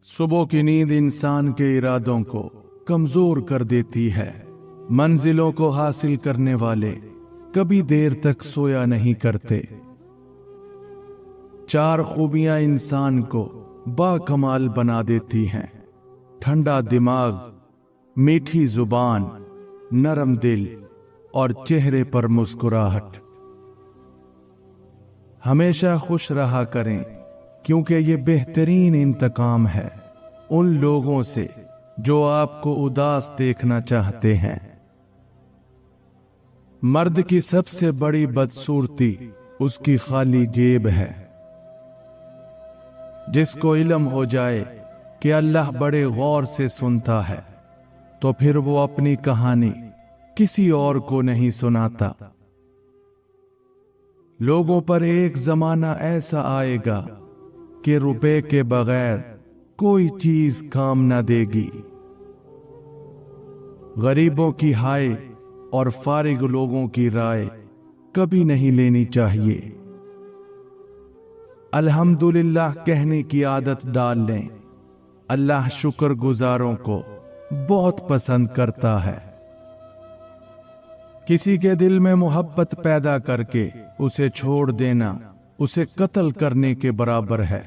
सुबह की नींद इंसान के इरादों को कमजोर कर देती है। मंजिलों को हासिल करने वाले कभी देर तक सोया नहीं करते। चार खूबियां इंसान को बाकमाल बना देती हैं: ठंडा दिमाग, मीठी जुबान, नरम दिल और चेहरे पर मुस्कुराहट। हमेशा खुश रहा करें, क्योंकि ये बेहतरीन इंतकाम है उन लोगों से जो आपको उदास देखना चाहते हैं। मर्द की सबसे बड़ी बदसूरती उसकी खाली जेब है। जिसको इल्म हो जाए कि अल्लाह बड़े गौर से सुनता है, तो फिर वो अपनी कहानी किसी और को नहीं सुनाता। लोगों पर एक जमाना ऐसा आएगा कि रुपए के बगैर कोई चीज काम न देगी। गरीबों की हाय और फारिग लोगों की राय कभी नहीं लेनी चाहिए। अल्हम्दुलिल्लाह कहने की आदत डाल लें। अल्लाह शुक्रगुजारों को बहुत पसंद करता है। किसी के दिल में मोहब्बत पैदा करके उसे छोड़ देना उसे कत्ल करने के बराबर है।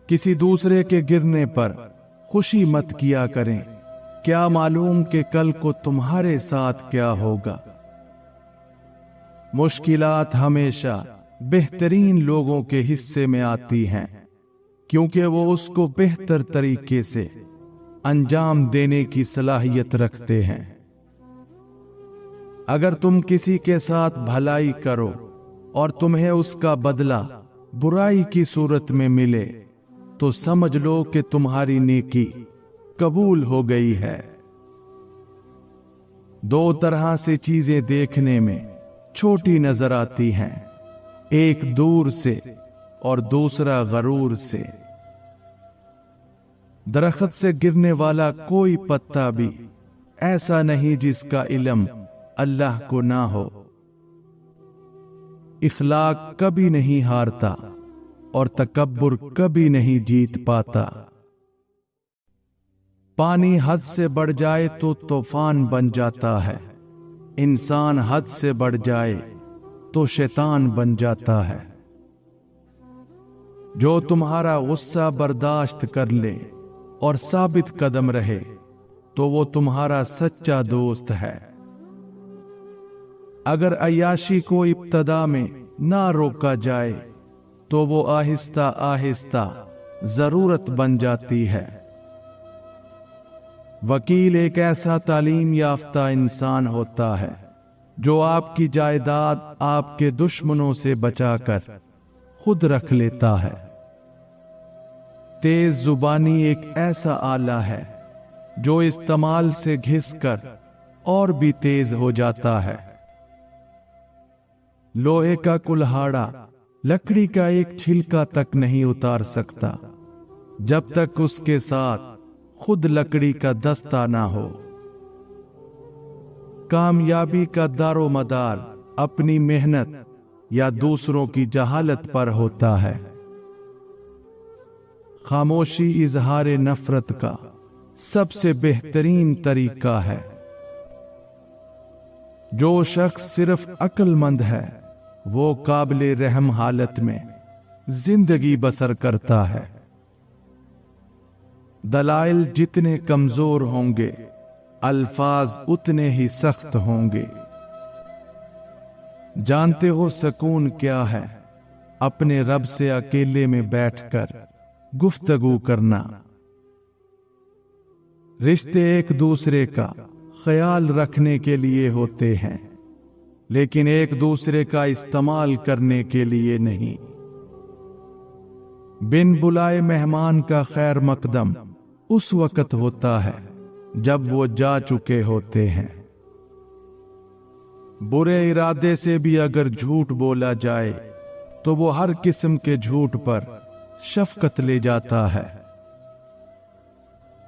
किसी दूसरे के गिरने पर खुशी मत किया करें, क्या मालूम कि कल को तुम्हारे साथ क्या होगा। मुश्किलात हमेशा बेहतरीन लोगों के हिस्से में आती हैं, क्योंकि वो उसको बेहतर तरीके से अंजाम देने की सलाहियत रखते हैं। अगर तुम किसी के साथ भलाई करो और तुम्हें उसका बदला बुराई की सूरत में मिले, तो समझ लो कि तुम्हारी नेकी कबूल हो गई है। दो तरह से चीजें देखने में छोटी नजर आती हैं, एक दूर से और दूसरा गरूर से। दरख्त से गिरने वाला कोई पत्ता भी ऐसा नहीं जिसका इल्म अल्लाह को ना हो। इखलाक कभी नहीं हारता और तकब्बुर कभी नहीं जीत पाता। पानी हद से बढ़ जाए तो तूफान बन जाता है, इंसान हद से बढ़ जाए तो शैतान बन जाता है। जो तुम्हारा गुस्सा बर्दाश्त कर ले और साबित कदम रहे, तो वो तुम्हारा सच्चा दोस्त है। अगर अय्याशी को इब्तदा में ना रोका जाए, तो वो आहिस्ता आहिस्ता जरूरत बन जाती है। वकील एक ऐसा तालीम याफ्ता इंसान होता है जो आपकी जायदाद आपके दुश्मनों से बचाकर खुद रख लेता है। तेज जुबानी एक ऐसा आला है जो इस्तेमाल से घिसकर और भी तेज हो जाता है। लोहे का कुल्हाड़ा लकड़ी का एक छिलका तक नहीं उतार सकता जब तक उसके साथ खुद लकड़ी का दस्ता ना हो। कामयाबी का दारोमदार अपनी मेहनत या दूसरों की जहालत पर होता है। खामोशी इजहार नफरत का सबसे बेहतरीन तरीका है। जो शख्स सिर्फ अक्लमंद है, वो काबिले रहम हालत में जिंदगी बसर करता है। दलाइल जितने कमजोर होंगे, अल्फाज उतने ही सख्त होंगे। जानते हो सुकून क्या है? अपने रब से अकेले में बैठकर गुफ्तगू करना। रिश्ते एक दूसरे का ख्याल रखने के लिए होते हैं, लेकिन एक दूसरे का इस्तेमाल करने के लिए नहीं। बिन बुलाए मेहमान का खैर मकदम उस वक्त होता है जब वो जा चुके होते हैं। बुरे इरादे से भी अगर झूठ बोला जाए, तो वो हर किस्म के झूठ पर शफकत ले जाता है।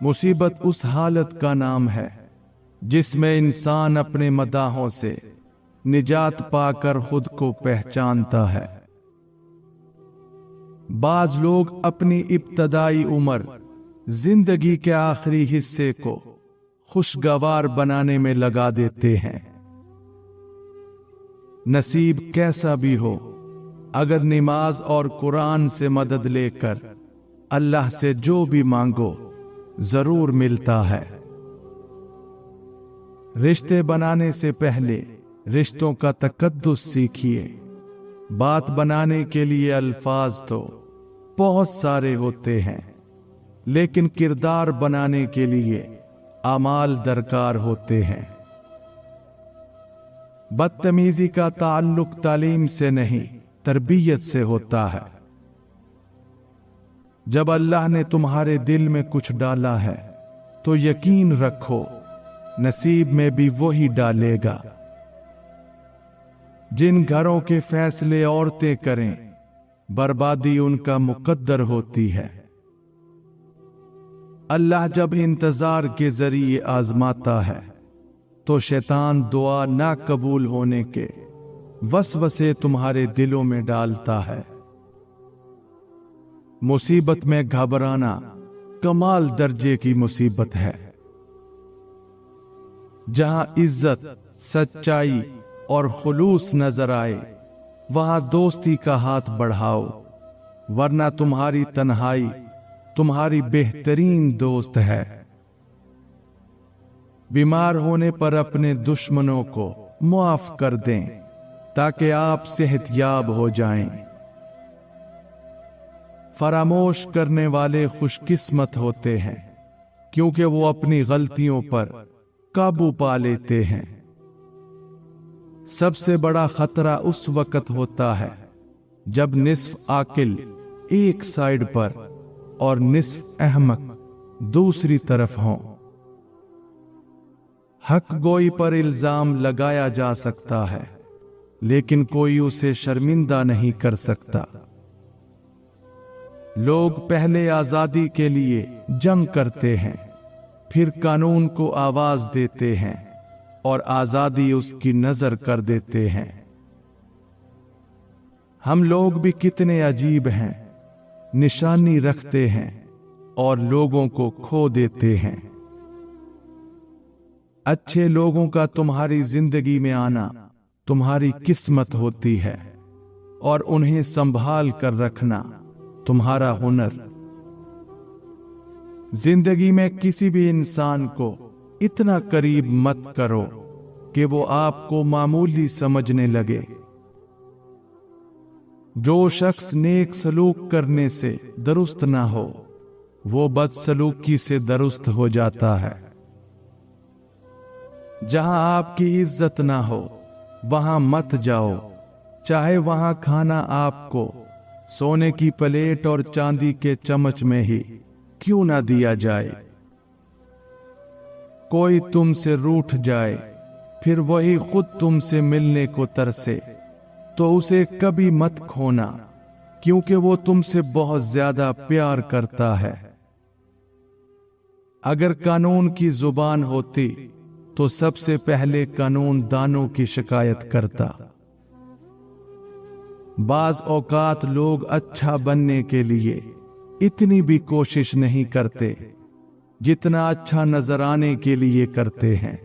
मुसीबत उस हालत का नाम है जिसमें इंसान अपने मदाहों से निजात पाकर खुद को पहचानता है। बाज लोग अपनी इब्तदाई उम्र जिंदगी के आखिरी हिस्से को खुशगवार बनाने में लगा देते हैं। नसीब कैसा भी हो, अगर नमाज और कुरान से मदद लेकर अल्लाह से जो भी मांगो जरूर मिलता है। रिश्ते बनाने से पहले रिश्तों का तकद्दुस सीखिए। बात बनाने के लिए अल्फाज तो बहुत सारे होते हैं, लेकिन किरदार बनाने के लिए अमाल दरकार होते हैं। बदतमीजी का ताल्लुक तालीम से नहीं, तरबियत से होता है। जब अल्लाह ने तुम्हारे दिल में कुछ डाला है तो यकीन रखो नसीब में भी वही डालेगा। जिन घरों के फैसले औरतें करें, बर्बादी उनका मुकद्दर होती है। अल्लाह जब इंतजार के जरिए आजमाता है तो शैतान दुआ ना कबूल होने के वसवसे तुम्हारे दिलों में डालता है। मुसीबत में घबराना कमाल दर्जे की मुसीबत है। जहां इज्जत, सच्चाई और खुलूस नजर आए वहां दोस्ती का हाथ बढ़ाओ, वरना तुम्हारी तन्हाई तुम्हारी बेहतरीन दोस्त है। बीमार होने पर अपने दुश्मनों को मुआफ कर दें ताकि आप सेहतयाब हो जाएं। फरामोश करने वाले खुशकिस्मत होते हैं क्योंकि वो अपनी गलतियों पर काबू पा लेते हैं। सबसे बड़ा खतरा उस वक्त होता है जब निस्फ आकिल एक साइड पर और निस्फ अहमक दूसरी तरफ हों। हक गोई पर इल्जाम लगाया जा सकता है, लेकिन कोई उसे शर्मिंदा नहीं कर सकता। लोग पहले आजादी के लिए जंग करते हैं, फिर कानून को आवाज देते हैं और आजादी उसकी नजर कर देते हैं। हम लोग भी कितने अजीब हैं, निशानी रखते हैं और लोगों को खो देते हैं। अच्छे लोगों का तुम्हारी जिंदगी में आना तुम्हारी किस्मत होती है और उन्हें संभाल कर रखना तुम्हारा हुनर। जिंदगी में किसी भी इंसान को इतना करीब मत करो कि वो आपको मामूली समझने लगे। जो शख्स नेक सलूक करने से दुरुस्त ना हो वो बदसलूकी से दुरुस्त हो जाता है। जहां आपकी इज्जत ना हो वहां मत जाओ, चाहे वहां खाना आपको सोने की प्लेट और चांदी के चम्मच में ही क्यों ना दिया जाए। कोई तुमसे रूठ जाए फिर वही खुद तुमसे मिलने को तरसे तो उसे कभी मत खोना, क्योंकि वो तुमसे बहुत ज्यादा प्यार करता है। अगर कानून की जुबान होती तो सबसे पहले कानून दानों की शिकायत करता। बाज औकात लोग अच्छा बनने के लिए इतनी भी कोशिश नहीं करते जितना अच्छा नजर आने के लिए करते हैं।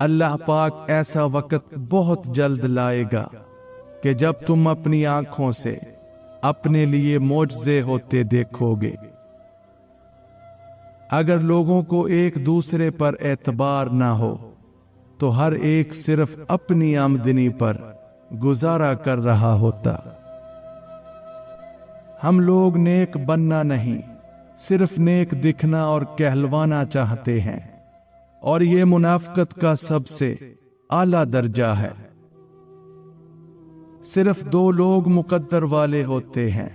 अल्लाह पाक ऐसा वक्त बहुत जल्द लाएगा कि जब तुम अपनी आंखों से अपने लिए मोजज़े होते देखोगे। अगर लोगों को एक दूसरे पर एतबार ना हो तो हर एक सिर्फ अपनी आमदनी पर गुजारा कर रहा होता। हम लोग नेक बनना नहीं, सिर्फ नेक दिखना और कहलवाना चाहते हैं, और ये मुनाफिकत का सबसे आला दर्जा है। सिर्फ दो लोग मुकद्दर वाले होते हैं,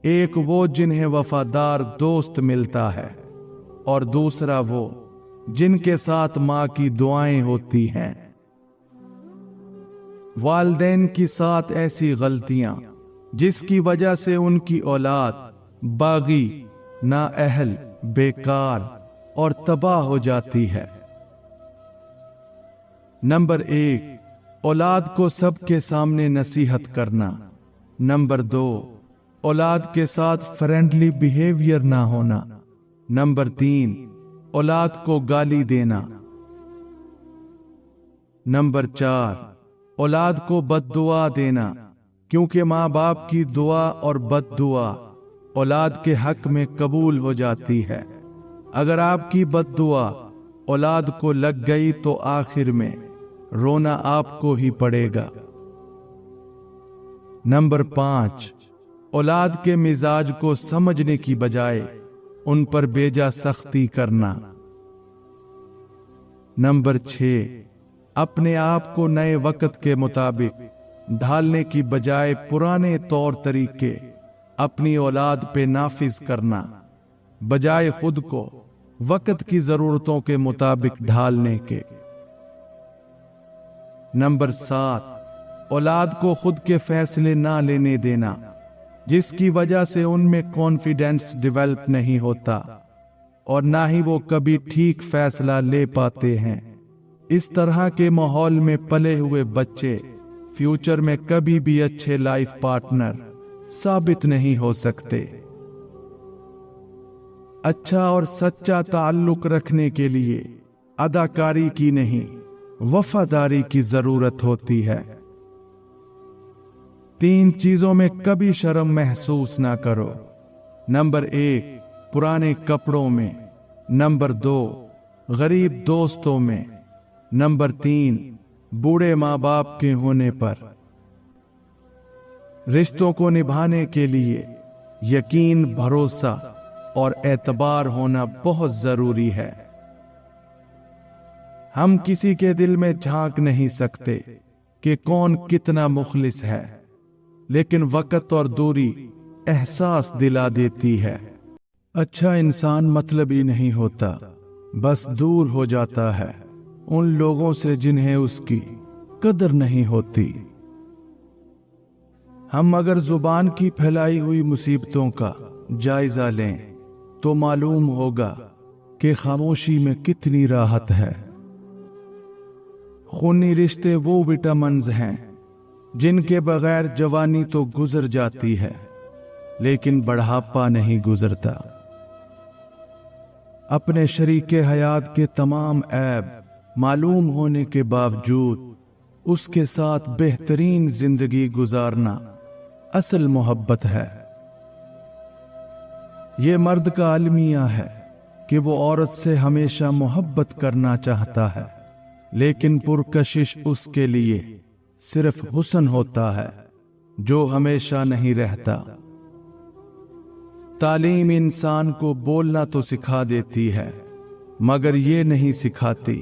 एक वो जिन्हें वफादार दोस्त मिलता है और दूसरा वो जिनके साथ मां की दुआएं होती हैं। वालिदैन की 7 ऐसी गलतियां जिसकी वजह से उनकी औलाद बागी, नाअहल, बेकार और तबाह हो जाती है। नंबर 1, औलाद को सबके सामने नसीहत करना। नंबर 2, औलाद के साथ फ्रेंडली बिहेवियर ना होना। नंबर 3, औलाद को गाली देना। नंबर 4, औलाद को बद्दुआ देना, क्योंकि माँ बाप की दुआ और बद्दुआ औलाद के हक में कबूल हो जाती है। अगर आपकी बद्दुआ औलाद को लग गई तो आखिर में रोना आपको ही पड़ेगा। नंबर 5, औलाद के मिजाज को समझने की बजाय उन पर बेजा सख्ती करना। नंबर 6, अपने आप को नए वक्त के मुताबिक ढालने की बजाय पुराने तौर तरीके अपनी औलाद पे नाफिज करना, बजाय खुद को वक्त की जरूरतों के मुताबिक ढालने के। नंबर 7, औलाद को खुद के फैसले ना लेने देना, जिसकी वजह से उनमें कॉन्फिडेंस डेवलप नहीं होता और ना ही वो कभी ठीक फैसला ले पाते हैं। इस तरह के माहौल में पले हुए बच्चे फ्यूचर में कभी भी अच्छे लाइफ पार्टनर साबित नहीं हो सकते। अच्छा और सच्चा ताल्लुक रखने के लिए अदाकारी की नहीं, वफादारी की जरूरत होती है। 3 चीजों में कभी शर्म महसूस ना करो। नंबर 1, पुराने कपड़ों में। नंबर 2, गरीब दोस्तों में। नंबर 3, बूढ़े माँ बाप के होने पर। रिश्तों को निभाने के लिए यकीन, भरोसा और एतबार होना बहुत जरूरी है। हम किसी के दिल में झांक नहीं सकते कि कौन कितना मुखलिस है, लेकिन वक्त और दूरी एहसास दिला देती है। अच्छा इंसान मतलबी नहीं होता, बस दूर हो जाता है उन लोगों से जिन्हें उसकी कदर नहीं होती। हम अगर जुबान की फैलाई हुई मुसीबतों का जायजा लें तो मालूम होगा कि खामोशी में कितनी राहत है। खूनी रिश्ते वो विटामिन्स हैं जिनके बगैर जवानी तो गुजर जाती है, लेकिन बढ़ापा नहीं गुजरता। अपने शरीके हयात के तमाम ऐब मालूम होने के बावजूद उसके साथ बेहतरीन जिंदगी गुजारना असल मोहब्बत है। ये मर्द का अलमिया है कि वो औरत से हमेशा मोहब्बत करना चाहता है, लेकिन पुरकशिश उसके लिए सिर्फ हुस्न होता है जो हमेशा नहीं रहता। तालीम इंसान को बोलना तो सिखा देती है, मगर ये नहीं सिखाती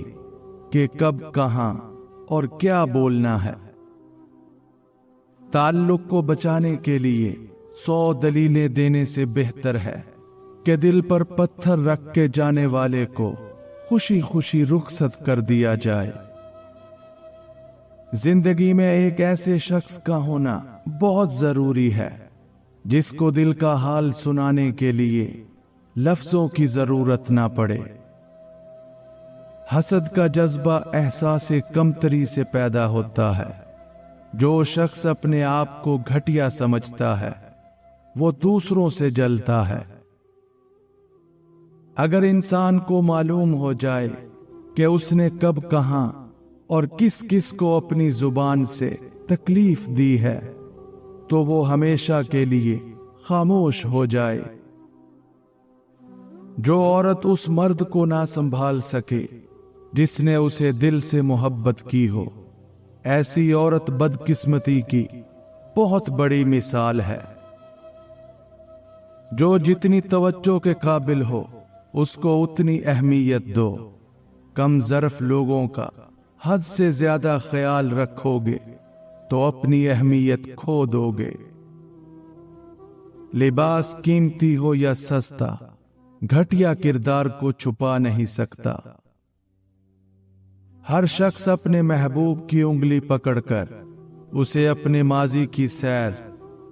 कि कब, कहां और क्या बोलना है। ताल्लुक को बचाने के लिए 100 दलीलें देने से बेहतर है कि दिल पर पत्थर रख के जाने वाले को खुशी खुशी रुखसत कर दिया जाए। जिंदगी में एक ऐसे शख्स का होना बहुत जरूरी है जिसको दिल का हाल सुनाने के लिए लफ्जों की जरूरत ना पड़े। हसद का जज्बा एहसास कमतरी से पैदा होता है। जो शख्स अपने आप को घटिया समझता है वो दूसरों से जलता है। अगर इंसान को मालूम हो जाए कि उसने कब, कहां और किस किस को अपनी जुबान से तकलीफ दी है, तो वो हमेशा के लिए खामोश हो जाए। जो औरत उस मर्द को ना संभाल सके जिसने उसे दिल से मोहब्बत की हो, ऐसी औरत बदकिस्मती की बहुत बड़ी मिसाल है। जो जितनी तवज्जो के काबिल हो उसको उतनी अहमियत दो। कम ज़र्फ लोगों का हद से ज्यादा ख्याल रखोगे तो अपनी अहमियत खो दोगे। लिबास कीमती हो या सस्ता, घटिया किरदार को छुपा नहीं सकता। हर शख्स अपने महबूब की उंगली पकड़कर उसे अपने माजी की सैर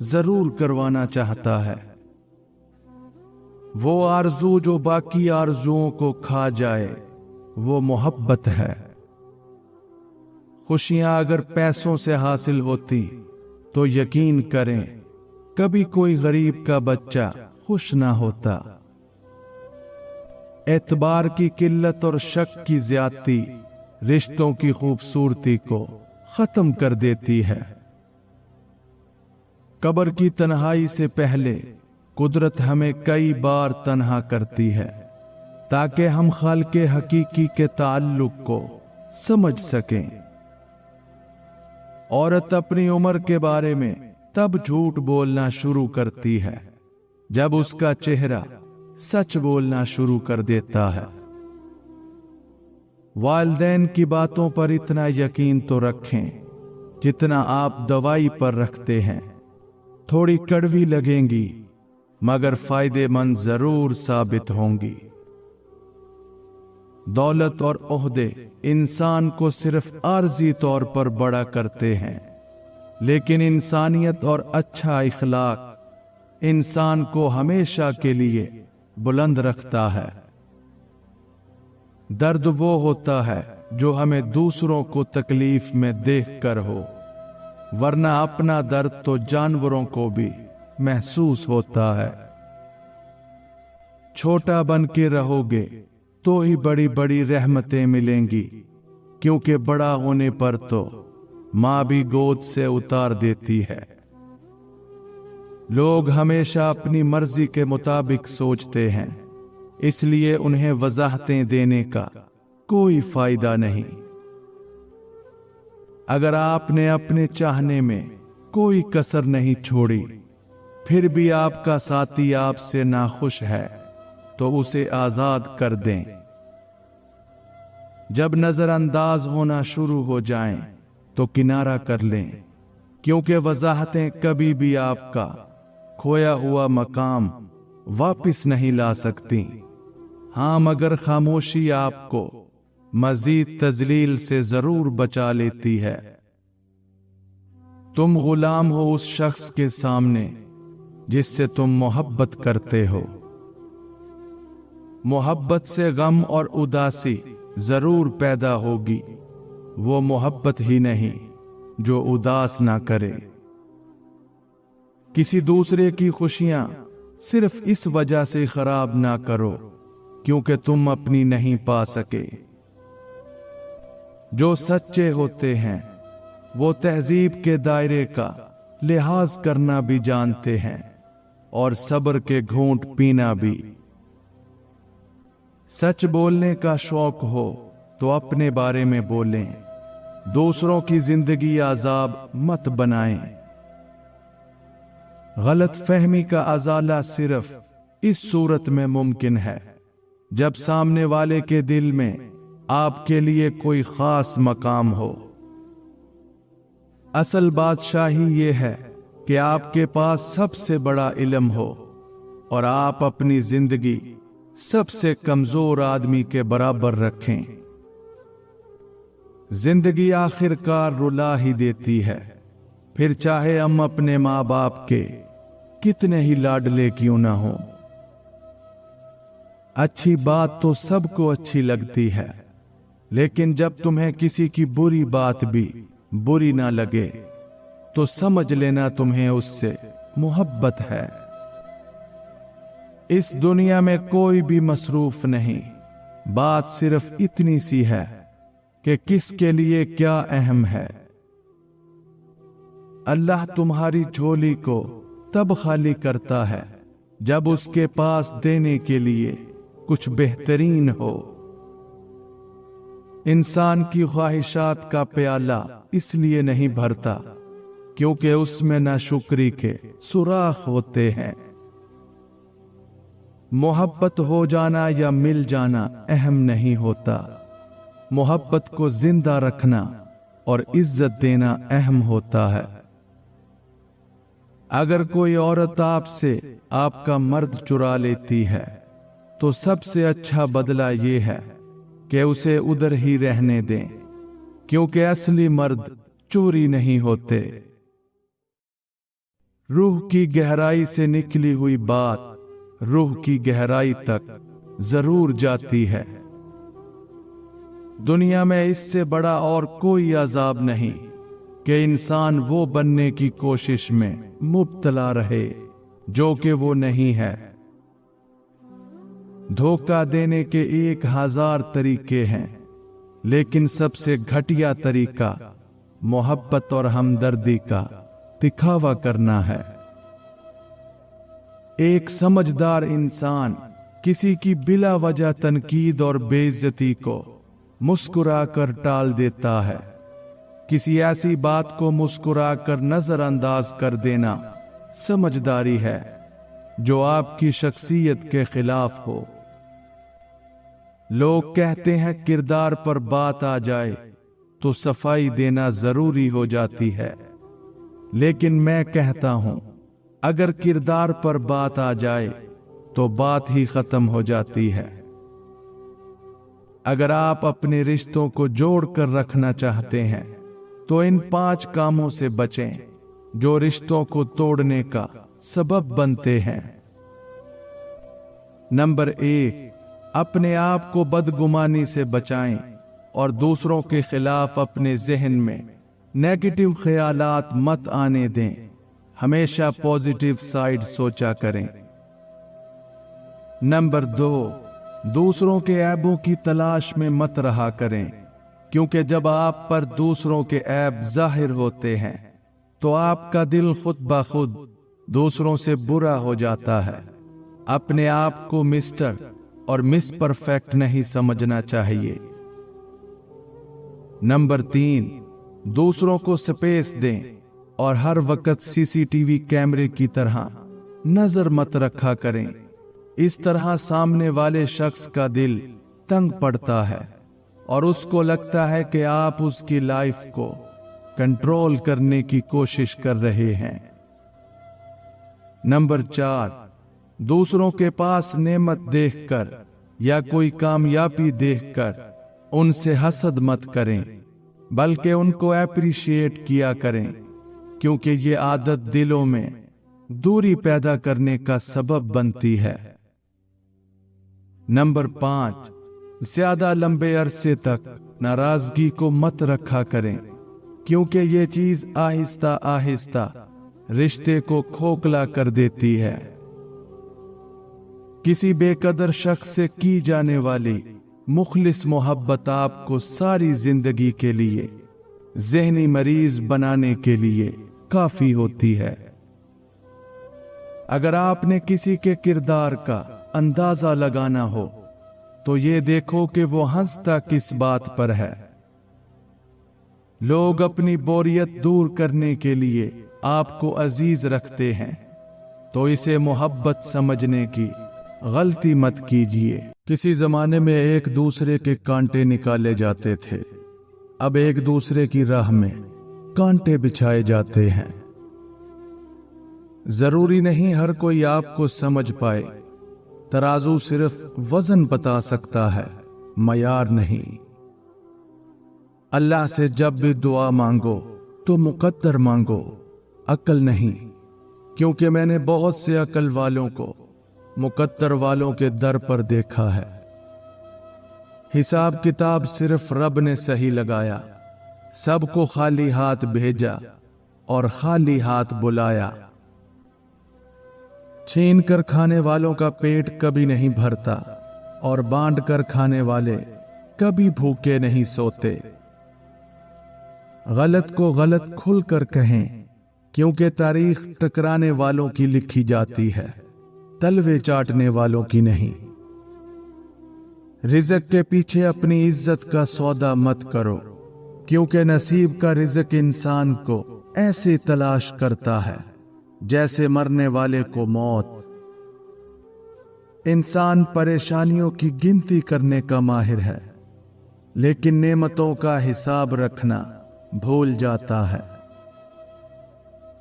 जरूर करवाना चाहता है। वो आरज़ू जो बाकी आरज़ुओं को खा जाए वो मोहब्बत है। खुशियां अगर पैसों से हासिल होती तो यकीन करें कभी कोई गरीब का बच्चा खुश ना होता। एतबार की किल्लत और शक की ज्यादती रिश्तों की खूबसूरती को खत्म कर देती है। कब्र की तन्हाई से पहले कुदरत हमें कई बार तन्हा करती है ताकि हम खालिक़े हकीकी के ताल्लुक को समझ सकें। औरत अपनी उम्र के बारे में तब झूठ बोलना शुरू करती है जब उसका चेहरा सच बोलना शुरू कर देता है। वालिदैन की बातों पर इतना यकीन तो रखें जितना आप दवाई पर रखते हैं। थोड़ी कड़वी लगेंगी मगर फायदेमंद जरूर साबित होंगी। दौलत और ओहदे इंसान को सिर्फ आर्जी तौर पर बड़ा करते हैं, लेकिन इंसानियत और अच्छा इखलाक इंसान को हमेशा के लिए बुलंद रखता है। दर्द वो होता है जो हमें दूसरों को तकलीफ में देखकर हो, वरना अपना दर्द तो जानवरों को भी महसूस होता है। छोटा बन के रहोगे तो ही बड़ी बड़ी रहमतें मिलेंगी, क्योंकि बड़ा होने पर तो मां भी गोद से उतार देती है। लोग हमेशा अपनी मर्जी के मुताबिक सोचते हैं, इसलिए उन्हें वजाहतें देने का कोई फायदा नहीं। अगर आपने अपने चाहने में कोई कसर नहीं छोड़ी, फिर भी आपका साथी आपसे नाखुश है तो उसे आजाद कर दें। जब नजरअंदाज होना शुरू हो जाएं तो किनारा कर लें, क्योंकि वजाहतें कभी भी आपका खोया हुआ मकाम वापस नहीं ला सकती। हाँ, मगर खामोशी आपको मजीद तजलील से जरूर बचा लेती है। तुम गुलाम हो उस शख्स के सामने जिससे तुम मोहब्बत करते हो। मोहब्बत से गम और उदासी जरूर पैदा होगी, वो मोहब्बत ही नहीं जो उदास ना करे। किसी दूसरे की खुशियां सिर्फ इस वजह से खराब ना करो क्योंकि तुम अपनी नहीं पा सके। जो सच्चे होते हैं वो तहजीब के दायरे का लिहाज करना भी जानते हैं और सब्र के घूंट पीना भी। सच बोलने का शौक हो तो अपने बारे में बोलें, दूसरों की जिंदगी आजाब मत बनाएं। गलत फहमी का अजाला सिर्फ इस सूरत में मुमकिन है जब सामने वाले के दिल में आपके लिए कोई खास मकाम हो। असल बादशाही ये है कि आपके पास सबसे बड़ा इल्म हो और आप अपनी जिंदगी सबसे कमजोर आदमी के बराबर रखें। जिंदगी आखिरकार रुला ही देती है, फिर चाहे हम अपने माँ बाप के कितने ही लाडले क्यों ना हो। अच्छी बात तो सबको अच्छी लगती है, लेकिन जब तुम्हें किसी की बुरी बात भी बुरी ना लगे तो समझ लेना तुम्हें उससे मोहब्बत है। इस दुनिया में कोई भी मसरूफ नहीं, बात सिर्फ इतनी सी है कि किसके लिए क्या अहम है। अल्लाह तुम्हारी झोली को तब खाली करता है जब उसके पास देने के लिए कुछ बेहतरीन हो। इंसान की ख्वाहिशात का प्याला इसलिए नहीं भरता क्योंकि उसमें नाशुक्री के सुराख होते हैं। मोहब्बत हो जाना या मिल जाना अहम नहीं होता, मोहब्बत को जिंदा रखना और इज्जत देना अहम होता है। अगर कोई औरत आपसे आपका मर्द चुरा लेती है तो सबसे अच्छा बदला यह है कि उसे उधर ही रहने दें, क्योंकि असली मर्द चोरी नहीं होते। रूह की गहराई से निकली हुई बात रूह की गहराई तक जरूर जाती है। दुनिया में इससे बड़ा और कोई अजाब नहीं कि इंसान वो बनने की कोशिश में मुब्तला रहे जो कि वो नहीं है। धोखा देने के 1000 तरीके हैं, लेकिन सबसे घटिया तरीका मोहब्बत और हमदर्दी का दिखावा करना है। एक समझदार इंसान किसी की बिला वजह तनकीद और बेइज्जती को मुस्कुराकर टाल देता है। किसी ऐसी बात को मुस्कुराकर नजरअंदाज कर देना समझदारी है जो आपकी शख्सियत के खिलाफ हो। लोग कहते हैं किरदार पर बात आ जाए तो सफाई देना जरूरी हो जाती है, लेकिन मैं कहता हूं अगर किरदार पर बात आ जाए तो बात ही खत्म हो जाती है। अगर आप अपने रिश्तों को जोड़ कर रखना चाहते हैं तो इन 5 कामों से बचें जो रिश्तों को तोड़ने का सबब बनते हैं। नंबर 1, अपने आप को बदगुमानी से बचाएं और दूसरों के खिलाफ अपने जहन में नेगेटिव ख्यालात मत आने दें। हमेशा पॉजिटिव साइड सोचा करें। नंबर 2, दूसरों के ऐबों की तलाश में मत रहा करें, क्योंकि जब आप पर दूसरों के ऐब जाहिर होते हैं तो आपका दिल खुद ब खुद दूसरों से बुरा हो जाता है। अपने आप को मिस्टर और मिस परफेक्ट नहीं समझना चाहिए। नंबर 3, दूसरों को स्पेस दें और हर वक्त सीसीटीवी कैमरे की तरह नजर मत रखा करें। इस तरह सामने वाले शख्स का दिल तंग पड़ता है और उसको लगता है कि आप उसकी लाइफ को कंट्रोल करने की कोशिश कर रहे हैं। नंबर 4, दूसरों के पास नेमत देखकर या कोई कामयाबी देखकर उनसे हसद मत करें, बल्कि उनको एप्रिशिएट किया करें, क्योंकि ये आदत दिलों में दूरी पैदा करने का सबब बनती है। नंबर 5, ज्यादा लंबे अरसे तक नाराजगी को मत रखा करें, क्योंकि ये चीज आहिस्ता आहिस्ता रिश्ते को खोखला कर देती है। किसी बेकदर शख्स से की जाने वाली मुखलिस मोहब्बत आपको सारी जिंदगी के लिए ज़हनी मरीज बनाने के लिए काफी होती है। अगर आपने किसी के किरदार का अंदाजा लगाना हो तो ये देखो कि वो हंसता किस बात पर है। लोग अपनी बोरियत दूर करने के लिए आपको अजीज रखते हैं, तो इसे मोहब्बत समझने की गलती मत कीजिए। किसी जमाने में एक दूसरे के कांटे निकाले जाते थे, अब एक दूसरे की राह में कांटे बिछाए जाते हैं। जरूरी नहीं हर कोई आपको समझ पाए। तराजू सिर्फ वजन बता सकता है, मयार नहीं। अल्लाह से जब भी दुआ मांगो तो मुकद्दर मांगो, अक्ल नहीं, क्योंकि मैंने बहुत से अक्ल वालों को मुकद्दर वालों के दर पर देखा है। हिसाब किताब सिर्फ रब ने सही लगाया, सबको खाली हाथ भेजा और खाली हाथ बुलाया। छीन कर खाने वालों का पेट कभी नहीं भरता और बांट कर खाने वाले कभी भूखे नहीं सोते। गलत को गलत खुलकर कहें, क्योंकि तारीख टकराने वालों की लिखी जाती है, तलवे चाटने वालों की नहीं। रिज़्क के पीछे अपनी इज्जत का सौदा मत करो, क्योंकि नसीब का रिज़्क इंसान को ऐसे तलाश करता है जैसे मरने वाले को मौत। इंसान परेशानियों की गिनती करने का माहिर है, लेकिन नेमतों का हिसाब रखना भूल जाता है।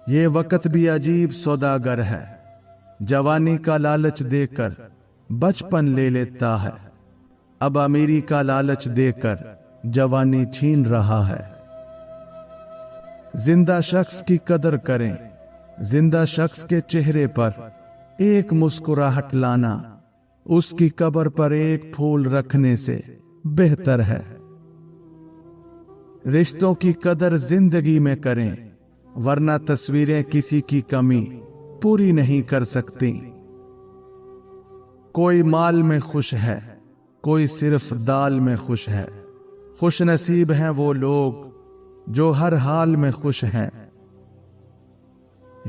ये वक्त भी अजीब सौदागर है, जवानी का लालच देकर बचपन ले लेता है, अब अमीरी का लालच देकर जवानी छीन रहा है। जिंदा शख्स की कदर करें, जिंदा शख्स के चेहरे पर एक मुस्कुराहट लाना उसकी कब्र पर एक फूल रखने से बेहतर है। रिश्तों की कदर जिंदगी में करें, ورنہ تصویریں کسی کی کمی پوری نہیں کر سکتی۔ کوئی مال میں خوش ہے، کوئی صرف دال میں خوش ہے۔ خوش نصیب ہیں وہ لوگ جو ہر حال میں خوش ہیں۔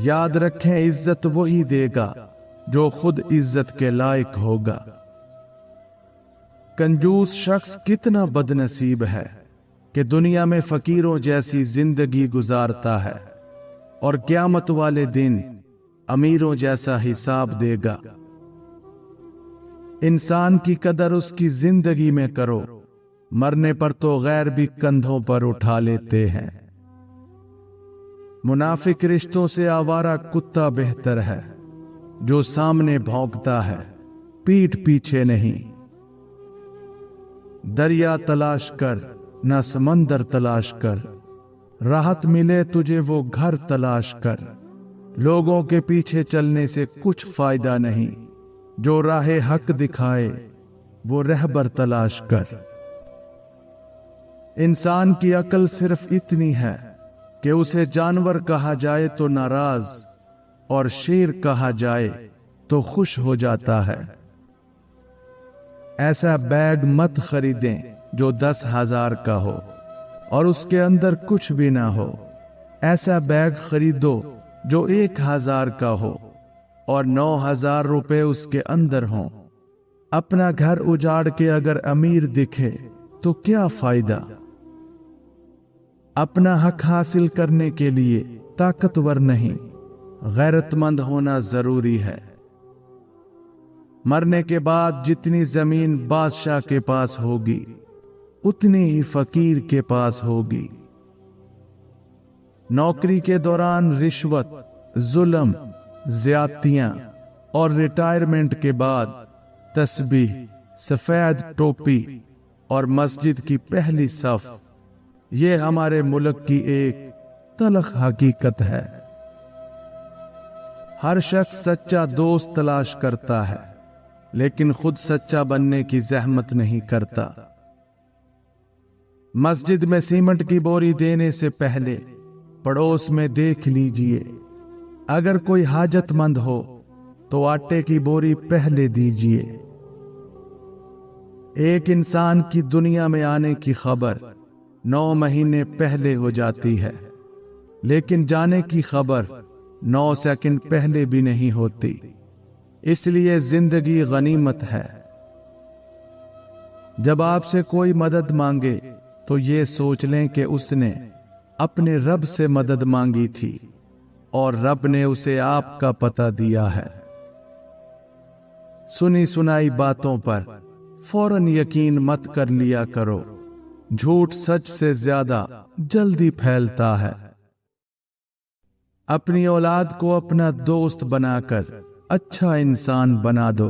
یاد رکھیں عزت وہی دے گا جو خود عزت کے لائق ہوگا۔ کنجوس شخص کتنا بد نصیب ہے کہ دنیا میں فقیروں جیسی زندگی گزارتا ہے اور قیامت والے دن امیروں جیسا حساب دے گا۔ انسان کی قدر اس کی زندگی میں کرو، مرنے پر تو غیر بھی کندھوں پر اٹھا لیتے ہیں۔ منافق رشتوں سے آوارہ کتا بہتر ہے جو سامنے بھونکتا ہے پیٹھ پیچھے نہیں۔ دریا تلاش کر نہ سمندر تلاش کر، راحت ملے تجھے وہ گھر تلاش کر۔ لوگوں کے پیچھے چلنے سے کچھ فائدہ نہیں، جو راہ حق دکھائے وہ رہبر تلاش کر۔ انسان کی عقل صرف اتنی ہے کہ اسے جانور کہا جائے تو ناراض اور شیر کہا جائے تو خوش ہو جاتا ہے۔ ایسا بیگ مت خریدیں جو 10,000 کا ہو اور اس کے اندر کچھ بھی نہ ہو۔ ایسا بیگ خریدو جو 1,000 کا ہو اور 9,000 روپے اس کے اندر ہوں۔ اپنا گھر اجاڑ کے اگر امیر دکھے تو کیا فائدہ؟ اپنا حق حاصل کرنے کے لیے طاقتور نہیں، غیرت مند ہونا ضروری ہے۔ مرنے کے بعد جتنی زمین بادشاہ کے پاس ہوگی اتنی ہی فقیر کے پاس ہوگی۔ نوکری کے دوران رشوت، ظلم، زیادتیاں اور ریٹائرمنٹ کے بعد تسبیح، سفید ٹوپی اور مسجد کی پہلی صف، یہ ہمارے ملک کی ایک تلخ حقیقت ہے۔ ہر شخص سچا دوست تلاش کرتا ہے لیکن خود سچا بننے کی زحمت نہیں کرتا۔ مسجد میں سیمنٹ کی بوری دینے سے پہلے پڑوس میں دیکھ لیجئے، اگر کوئی حاجت مند ہو تو آٹے کی بوری پہلے دیجئے۔ ایک انسان کی دنیا میں آنے کی خبر 9 مہینے پہلے ہو جاتی ہے، لیکن جانے کی خبر 9 سیکنڈ پہلے بھی نہیں ہوتی۔ اس لیے زندگی غنیمت ہے۔ جب آپ سے کوئی مدد مانگے تو یہ سوچ لیں کہ اس نے اپنے رب سے مدد مانگی تھی اور رب نے اسے آپ کا پتہ دیا ہے۔ سنی سنائی باتوں پر فوراً یقین مت کر لیا کرو، جھوٹ سچ سے زیادہ جلدی پھیلتا ہے۔ اپنی اولاد کو اپنا دوست بنا کر اچھا انسان بنا دو،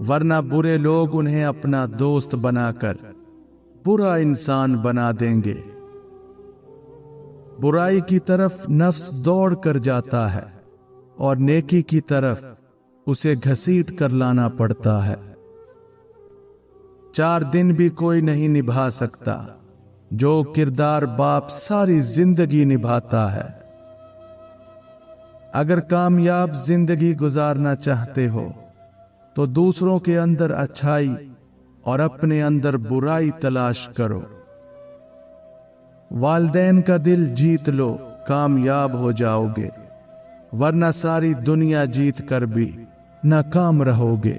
ورنہ برے لوگ انہیں اپنا دوست بنا کر برا انسان بنا دیں گے۔ برائی کی طرف نفس دوڑ کر جاتا ہے اور نیکی کی طرف اسے گھسیٹ کر لانا پڑتا ہے۔ 4 دن بھی کوئی نہیں نبھا سکتا جو کردار باپ ساری زندگی نبھاتا ہے۔ اگر کامیاب زندگی گزارنا چاہتے ہو تو دوسروں کے اندر اچھائی اور اپنے اندر برائی تلاش کرو۔ والدین کا دل جیت لو، کامیاب ہو جاؤ گے، ورنہ ساری دنیا جیت کر بھی ناکام رہو گے۔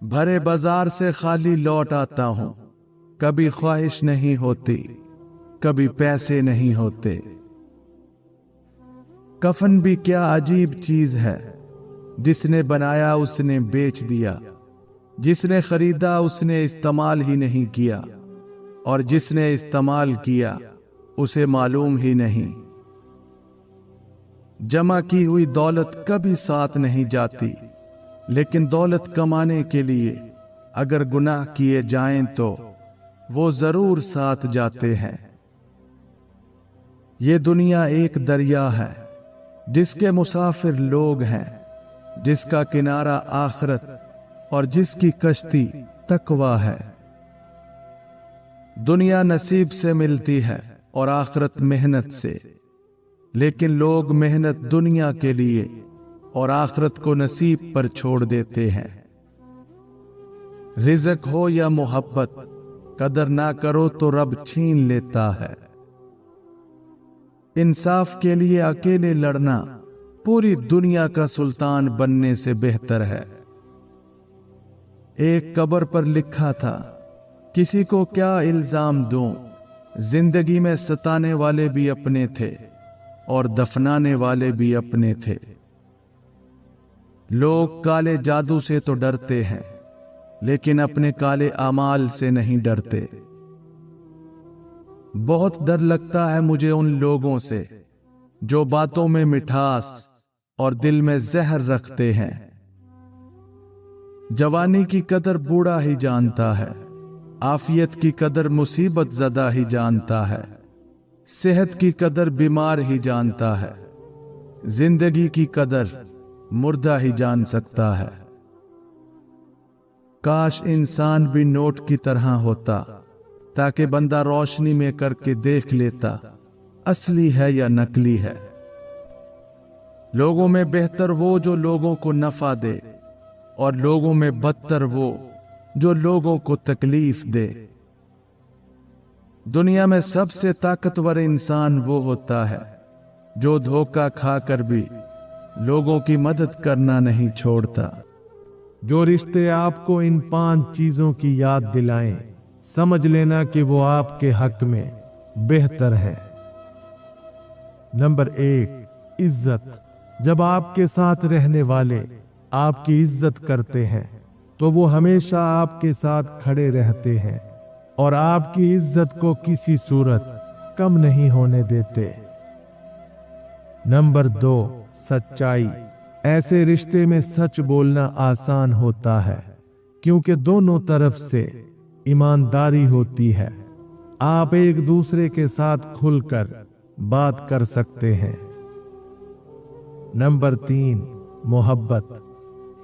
بھرے بازار سے خالی لوٹ آتا ہوں، کبھی خواہش نہیں ہوتی، کبھی پیسے نہیں ہوتے۔ کفن بھی کیا عجیب چیز ہے، جس نے بنایا اس نے بیچ دیا، جس نے خریدا اس نے استعمال ہی نہیں کیا، اور جس نے استعمال کیا اسے معلوم ہی نہیں۔ جمع کی ہوئی دولت کبھی ساتھ نہیں جاتی، لیکن دولت کمانے کے لیے اگر گناہ کیے جائیں تو وہ ضرور ساتھ جاتے ہیں۔ یہ دنیا ایک دریا ہے جس کے مسافر لوگ ہیں، جس کا کنارہ آخرت اور جس کی کشتی تقویٰ ہے۔ دنیا نصیب سے ملتی ہے اور آخرت محنت سے، لیکن لوگ محنت دنیا کے لیے اور آخرت کو نصیب پر چھوڑ دیتے ہیں۔ رزق ہو یا محبت، قدر نہ کرو تو رب چھین لیتا ہے۔ انصاف کے لیے اکیلے لڑنا پوری دنیا کا سلطان بننے سے بہتر ہے۔ ایک قبر پر لکھا تھا، کسی کو کیا الزام دوں، زندگی میں ستانے والے بھی اپنے تھے اور دفنانے والے بھی اپنے تھے۔ لوگ کالے جادو سے تو ڈرتے ہیں، لیکن اپنے کالے اعمال سے نہیں ڈرتے۔ بہت ڈر لگتا ہے مجھے ان لوگوں سے جو باتوں میں مٹھاس اور دل میں زہر رکھتے ہیں۔ جوانی کی قدر بوڑھا ہی جانتا ہے، عافیت کی قدر مصیبت زدہ ہی جانتا ہے، صحت کی قدر بیمار ہی جانتا ہے، زندگی کی قدر مردہ ہی جان سکتا ہے۔ کاش انسان بھی نوٹ کی طرح ہوتا، تاکہ بندہ روشنی میں کر کے دیکھ لیتا اصلی ہے یا نکلی ہے۔ لوگوں میں بہتر وہ جو لوگوں کو نفع دے، اور لوگوں میں بدتر وہ جو لوگوں کو تکلیف دے۔ دنیا میں سب سے طاقتور انسان وہ ہوتا ہے جو دھوکہ کھا کر بھی لوگوں کی مدد کرنا نہیں چھوڑتا۔ جو رشتے آپ کو ان 5 چیزوں کی یاد دلائیں، سمجھ لینا کہ وہ آپ کے حق میں بہتر ہے۔ نمبر 1، عزت۔ جب آپ کے ساتھ رہنے والے آپ کی عزت کرتے ہیں تو وہ ہمیشہ آپ کے ساتھ کھڑے رہتے ہیں اور آپ کی عزت کو کسی صورت کم نہیں ہونے دیتے۔ نمبر 2، سچائی۔ ایسے رشتے میں سچ بولنا آسان ہوتا ہے کیونکہ دونوں طرف سے ایمانداری ہوتی ہے۔ آپ ایک دوسرے کے ساتھ کھل کر بات کر سکتے ہیں۔ نمبر 3، محبت۔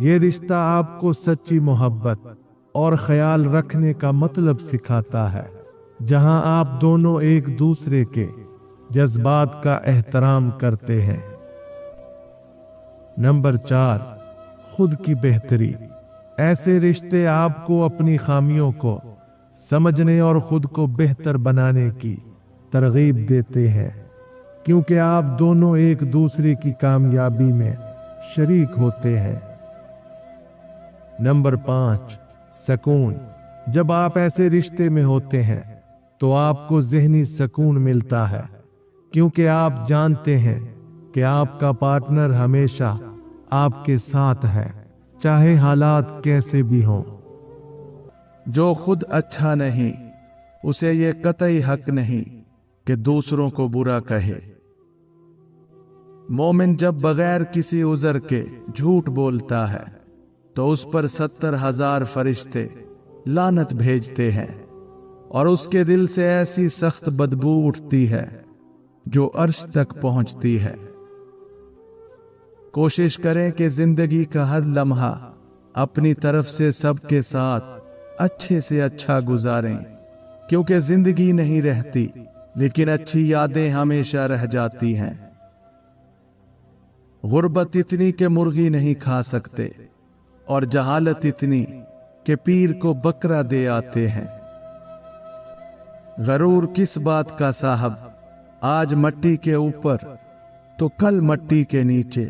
یہ رشتہ آپ کو سچی محبت اور خیال رکھنے کا مطلب سکھاتا ہے، جہاں آپ دونوں ایک دوسرے کے جذبات کا احترام کرتے ہیں۔ نمبر 4، خود کی بہتری۔ ایسے رشتے آپ کو اپنی خامیوں کو سمجھنے اور خود کو بہتر بنانے کی ترغیب دیتے ہیں، کیونکہ آپ دونوں ایک دوسرے کی کامیابی میں شریک ہوتے ہیں۔ نمبر 5، سکون۔ جب آپ ایسے رشتے میں ہوتے ہیں تو آپ کو ذہنی سکون ملتا ہے، کیونکہ آپ جانتے ہیں کہ آپ کا پارٹنر ہمیشہ آپ کے ساتھ ہے، چاہے حالات کیسے بھی ہوں۔ جو خود اچھا نہیں، اسے یہ قطعی حق نہیں کہ دوسروں کو برا کہے۔ مومن جب بغیر کسی عذر کے جھوٹ بولتا ہے تو اس پر 70,000 فرشتے لعنت بھیجتے ہیں، اور اس کے دل سے ایسی سخت بدبو اٹھتی ہے جو عرش تک پہنچتی ہے۔ کوشش کریں کہ زندگی کا ہر لمحہ اپنی طرف سے سب کے ساتھ اچھے سے اچھا گزاریں، کیونکہ زندگی نہیں رہتی لیکن اچھی یادیں ہمیشہ رہ جاتی ہیں۔ غربت اتنی کہ مرغی نہیں کھا سکتے، اور جہالت اتنی کہ پیر کو بکرا دے آتے ہیں۔ غرور کس بات کا صاحب، آج مٹی کے اوپر تو کل مٹی کے نیچے۔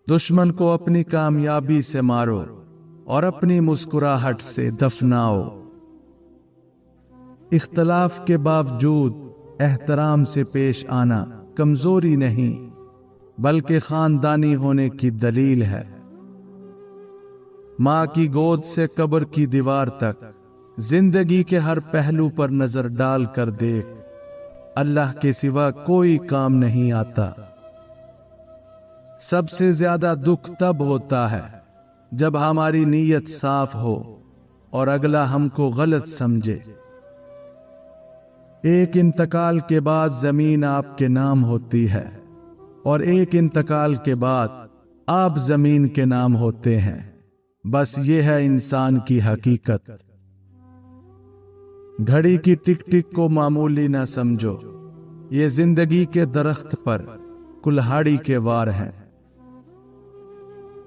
دشمن کو اپنی کامیابی سے مارو اور اپنی مسکراہٹ سے دفناؤ۔ اختلاف کے باوجود احترام سے پیش آنا کمزوری نہیں بلکہ خاندانی ہونے کی دلیل ہے۔ ماں کی گود سے قبر کی دیوار تک زندگی کے ہر پہلو پر نظر ڈال کر دیکھ، اللہ کے سوا کوئی کام نہیں آتا۔ سب سے زیادہ دکھ تب ہوتا ہے جب ہماری نیت صاف ہو اور اگلا ہم کو غلط سمجھے۔ ایک انتقال کے بعد زمین آپ کے نام ہوتی ہے، اور ایک انتقال کے بعد آپ زمین کے نام ہوتے ہیں۔ بس یہ ہے انسان کی حقیقت۔ घड़ी की टिक टिक को मामूली ना समझो, ये जिंदगी के दरख्त पर कुल्हाड़ी के वार हैं।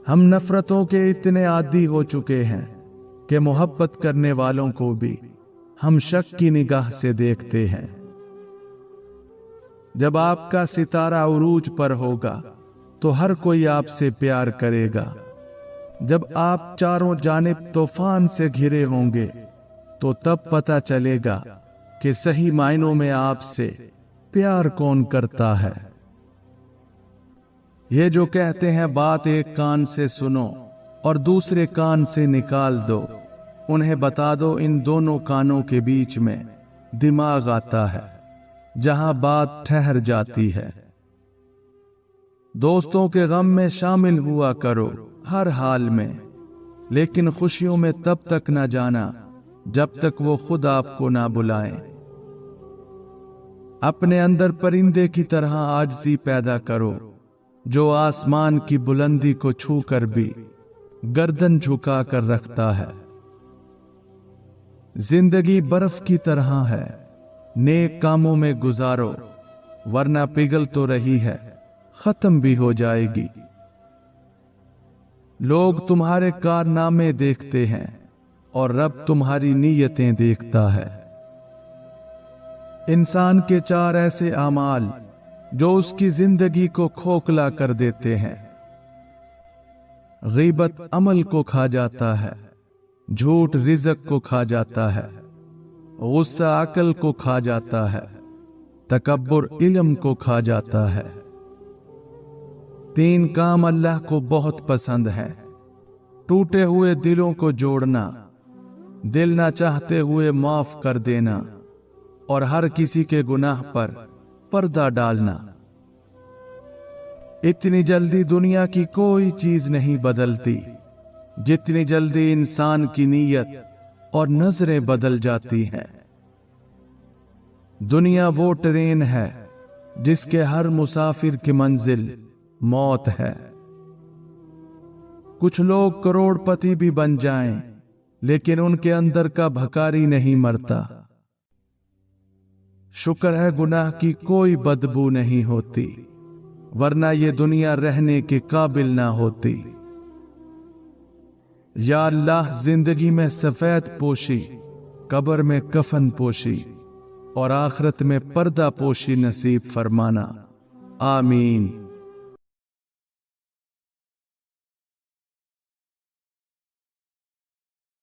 हम नफरतों के इतने आदी हो चुके हैं कि मोहब्बत करने वालों को भी हम शक की निगाह से देखते हैं। जब आपका सितारा उरूज पर होगा तो हर कोई आपसे प्यार करेगा। जब आप चारों जानिब तूफान से घिरे होंगे तो तब पता चलेगा कि सही मायनों में आपसे प्यार कौन करता है। ये जो कहते हैं बात एक कान से सुनो और दूसरे कान से निकाल दो, उन्हें बता दो इन दोनों कानों के बीच में दिमाग आता है, जहां बात ठहर जाती है। दोस्तों के गम में शामिल हुआ करो हर हाल में, लेकिन खुशियों में तब तक न जाना जब तक वो खुद आपको ना बुलाएं। अपने अंदर परिंदे की तरह आजिज़ी पैदा करो, जो आसमान की बुलंदी को छूकर भी गर्दन झुका कर रखता है। जिंदगी बर्फ की तरह है, नेक कामों में गुजारो, वरना पिघल तो रही है, खत्म भी हो जाएगी। लोग तुम्हारे कारनामे देखते हैं और रब तुम्हारी नीयतें देखता है। इंसान के 4 ऐसे आमाल जो उसकी जिंदगी को खोखला कर देते हैं। गीबत अमल को खा जाता है, झूठ रिज़्क को खा जाता है, गुस्सा अकल को खा जाता है, तकब्बुर इल्म को खा जाता है। 3 काम अल्लाह को बहुत पसंद है: टूटे हुए दिलों को जोड़ना, दिल ना चाहते हुए माफ कर देना, और हर किसी के गुनाह पर पर्दा डालना। इतनी जल्दी दुनिया की कोई चीज नहीं बदलती जितनी जल्दी इंसान की नीयत और नजरें बदल जाती हैं। दुनिया वो ट्रेन है जिसके हर मुसाफिर की मंजिल मौत है। कुछ लोग करोड़पति भी बन जाएं, लेकिन उनके अंदर का भकारी नहीं मरता। शुक्र है गुनाह की कोई बदबू नहीं होती, वरना ये दुनिया रहने के काबिल ना होती। या अल्लाह, जिंदगी में सफेद पोशी, कब्र में कफन पोशी और आखिरत में पर्दा पोशी नसीब फरमाना। आमीन।